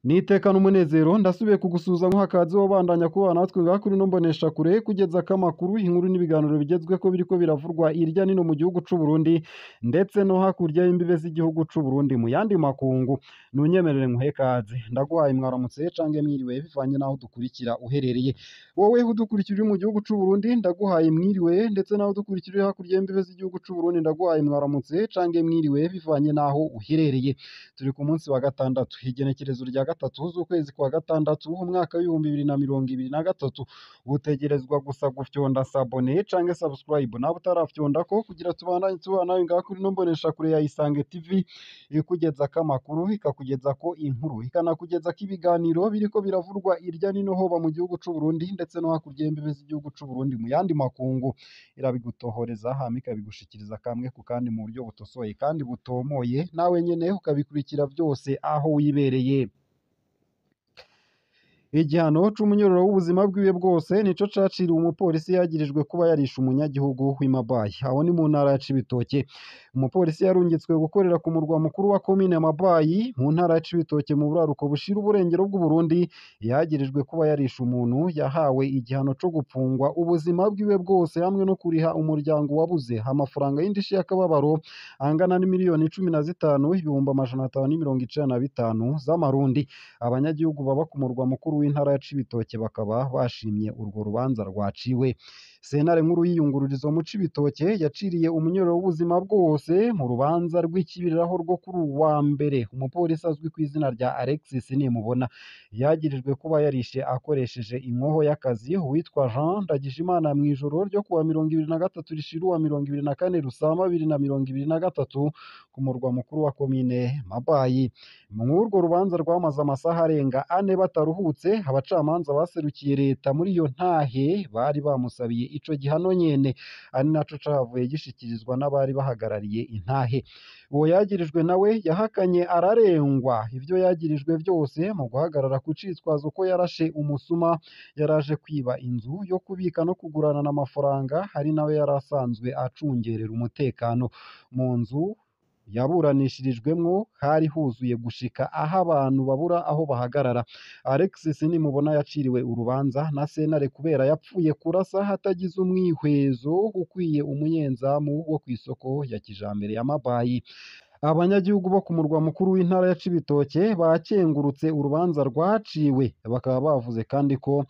Nitekana umunezero ndasubiye kugusuhuza nk'akazi wabandanya kubana natwe ngaha kuri ino mboneshakure kugeza ko amakuru inkuru n'ibiganiro bigezweko biriko biravurwa irya nino mu gihugu c'u Burundi ndetse no hakurya y'imbibe z'igihugu c'u Burundi mu yandi makungu. Nunyemerere nkuhe kaze ndaguhaye mwaramutse cange mwiriwe bivanye naho dukurikira uherereye. Wowe udukurikira uri mu gihugu c'u Burundi ndaguhaye mwiriwe ndetse naho udukurikira uri hakurya y'imbibe z'igihugu c'u Burundi ndaguhaye mwaramutse cange mwiriwe bivanye naho uherereye. Turi ku munsi wa gatandatu igenekerezo rya gatatu z'ukwezi kwa gatandatu umwaka w'ibihumbi bibiri na mirongo ibiri na gatatu. Utegerezwa gusa gufyonda sabone canke subscribe nawe utarafyondako kugira tubandanye tubana nawe ngaha kuri ino mboneshakure ya Isange TV ikugezako amakuru ikakugezako inkuru ikanakugezako ibiganiro biriko biravurwa irya nino hoba mu gihugu c'u Burundi ndetse no hakurya y'imbibe z'igihugu c'u Burundi mu yandi makungu. Irabigutohoreza hama ikabigushikiriza kamwe ku kandi mu buryo butosoye kandi butomoye nawe nyene ukabikurikira vyose aho wibereye. Igihano c'umunyororo w'ubuzima bwiwe bwose nico caciriwe umupolisi yagirijwe kuba yarishe umunyagihugu w'Imabayi aho ni mu ntara ya Cibitoke. Umupolisi yarungitswe gukorera ku murwa mukuru wa komine Mabayi mu ntara ya Cibitoke mu buraruko bushira uburengero bw'u Burundi yagirijwe kuba yarishe umuntu yahawe igihano co gupfungwa ubuzima bwiwe bwose hamwe no kuriha umuryango wabuze amafaranga y'indishi y'akababaro angana n'imiliyoni 15,595 z'amarundi. Abanyagihugu baba ku murwa mukuru w'intara ya Cibitoke bakaba bashimye urwo rubanza rwaciwe. Sentare nkuru y'iyungururizo mu Cibitoke yaciriye umunyororo w'ubuzima bwose mu rubanza rw'ikibiriraho rwo kuri uwa mbere. Umupolisi azwi ku izina rya Alexis Nimubona yagirijwe kuba yarishe akoresheje inkoho y'akazi uwitwa Jean Ndagijimana mw'ijoro ryo kuwa 23 rishira uwa 24 Rusama 2023 ku murwa mukuru wa komine Mabayi. Mw'urwo rubanza rwamaze amasaha arenga 4 bataruhutse, abacamanza baserukiye leta muri iyo ntahe bari bamusabiye ico gihano nyene ari naco cavuye gishikirizwa n'abari bahagarariye intahe. Uwo yagirijwe nawe yahakanye ararengwa ivyo yagirijwe vyose mu guhagarara ku citwazo ko yarashe umusuma yaraje kwiba inzu yo kubika no kuguranana amafaranga ari nawe yarasanzwe acungerera umutekano. Mu nzu yaburanishirijwemwo hari huzuye gushika aho abantu babura aho bahagarara. Alexis Nimubona yaciriwe urubanza na sentare kubera yapfuye kurasa hatagize umwihwezo ukwiye umunyenzamu wo kw'isoko ya kijambere ya Mabayi. Abanyagihugu bo ku murwa mukuru w'intara ya Cibitoke bakengurutse urubanza rwaciwe bakaba bavuze kandi ko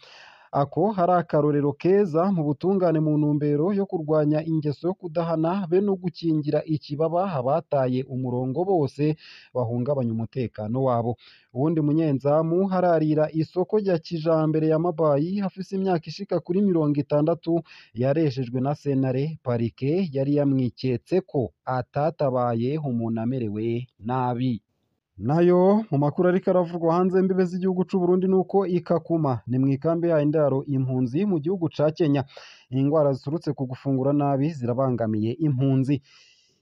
ako hari akarorero keza mu butungane mu ntumbero yo kurwanya ingeso yo kudahana be no gukingira ikibaba abataye umurongo bose bahungabanya umutekano wabo. Uwundi munyenzamu hararira isoko rya kijambere ya Mabayi hafise imyaka ishika kuri 60 yareshejwe na sentare parike yari yamwiketse ko atatabaye umuntu amerewe nabi. Nayo mu makuru ariko aravurwa hanze mbibe z'igihugu c'u Burundi nuko ikakuma ni mw'ikambi ya indaro impunzi mu gihugu ca Kenya. Ingwara ziturutse ku gufungura nabi zirabangamiye impunzi.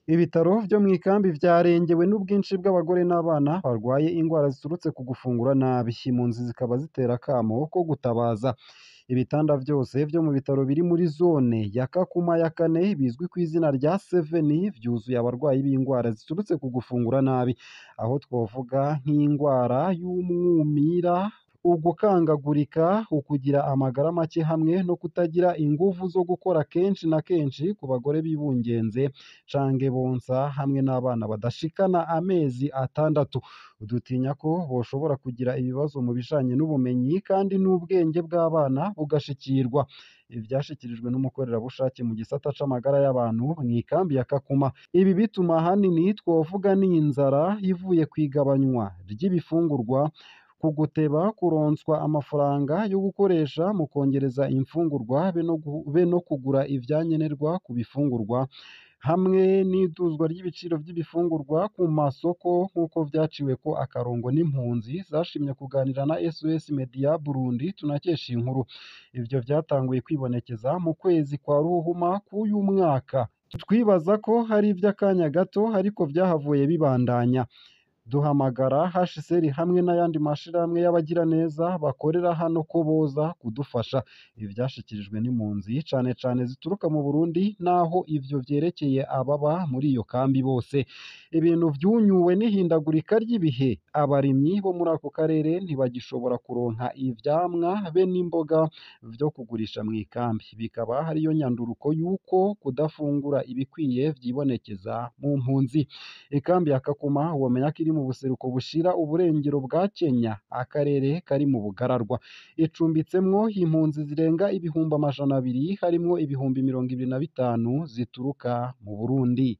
Ibitaro vyo mw'ikambi vyarengewe n'ubwinshi bw'abagore n'abana barwaye ingwara ziturutse ku gufungura nabi. Impunzi zikaba zitera akamo ko gutabaza. Ibitanda vyose vyo mu bitaro biri muri zone ya Kakuma ya kane bizwi ku izina rya Seveni vyuzuye abarwayi b'ingwara ziturutse ku gufungura nabi, aho twovuga nk'ingwara y'umwumira, ugukangagurika, ukugira amagara make hamwe no kutagira inguvu zo gukora kenshi na kenshi ku bagore bibungenze canke bonsa hamwe n'abana badashikana amezi 6. Dutinya ko boshobora kugira ibibazo mu bijanye n'ubumenyi kandi n'ubwenge bw'abana bugashikirwa. Ibi vyashikirijwe n'umukorerabushake mu gisata c'amagara y'abantu mw'ikambi ya Kakuma. Ibi bituma ahanini twovuga n'inzara ivuye kw'igabanywa ry'ibifungurwa, kuguteba kuronswa amafaranga yo gukoresha mu kongereza imfungurwa be no kugura ivyankenerwa ku bifungurwa, hamwe n'iduzwa ry'ibiciro vy'ibifungurwa ku masoko nk'uko vyaciwe ko akarongo n'impunzi zashimye kuganira na SOS Media Burundi tunakesha inkuru. Ivyo vyatanguye kwibonekeza mu kwezi kwa Ruhuma k'uyu mwaka. Twibaza ko hari ivy'akanya gato ariko vyahavuye bibandanya. Duhamagara HCR hamwe n'ayandi mashirahamwe y'abagiraneza bakorera hano ko boza kudufasha. Ibi vyashikirijwe n'impunzi cane cane zituruka mu Burundi naho ivyo vyerekeye ababa muri iyo kambi bose. Ibintu vyunyuwe n'ihindagurika ry'ibihe abarimyi bo muri ako karere ntibagishobora kuronka ivyamwa be n'imboga vyo kugurisha mu ikambi, bikaba hariyo nyanduruko y'uko kudafungura ibikwiye vyibonekeza mu mpunzi. Ikambi ya Kakuma womenya ko iri mu buseruko bushira uburengero bwa Kenya, akarere kari mu bugararwa, icumbitsemwo impunzi zirenga ibihumbi 200 harimwo ibihumbi 25 zituruka mu Burundi.